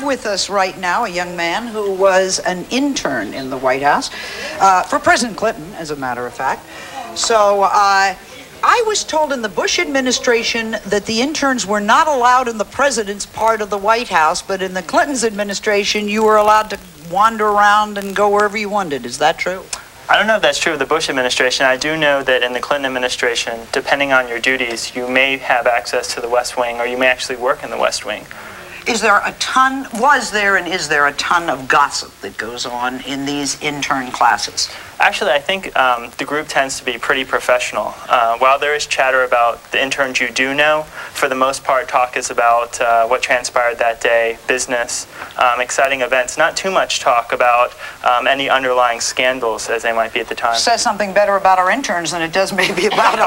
have with us right now a young man who was an intern in the White House, for President Clinton, as a matter of fact. So I was told in the Bush administration that the interns were not allowed in the president's part of the White House, but in the Clinton's administration, you were allowed to wander around and go wherever you wanted. Is that true? I don't know if that's true of the Bush administration. I do know that in the Clinton administration, depending on your duties, you may have access to the West Wing, or you may actually work in the West Wing. Is there a ton, was there and is there a ton of gossip that goes on in these intern classes? Actually, I think the group tends to be pretty professional. While there is chatter about the interns you do know, for the most part, talk is about what transpired that day, business, exciting events. Not too much talk about any underlying scandals, as they might be at the time. Says something better about our interns than it does maybe about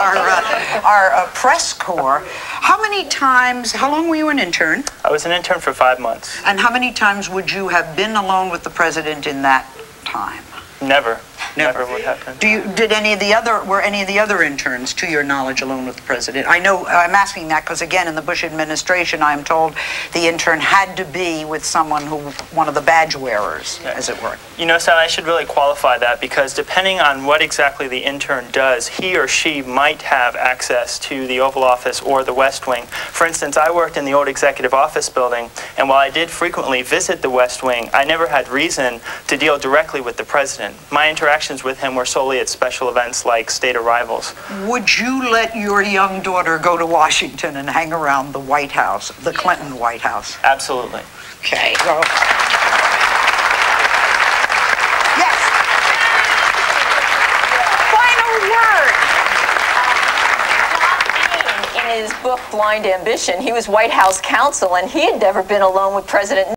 our press corps. How many times, how long were you an intern? I was an intern for 5 months. And how many times would you have been alone with the president in that time? Never. Never would happen. Were any of the other interns, to your knowledge, alone with the president? I know, I'm asking that because, again, in the Bush administration, I'm told the intern had to be with someone one of the badge wearers, as it were. You know, Sally, I should really qualify that, because depending on what exactly the intern does, he or she might have access to the Oval Office or the West Wing. For instance, I worked in the old Executive Office building, and while I did frequently visit the West Wing, I never had reason to deal directly with the president. My interactions with him were solely at special events like state arrivals. Would you let your young daughter go to Washington and hang around the White House, the Clinton White House? Absolutely. Okay. Well, yes. Final word. In his book, Blind Ambition, he was White House counsel, and he had never been alone with President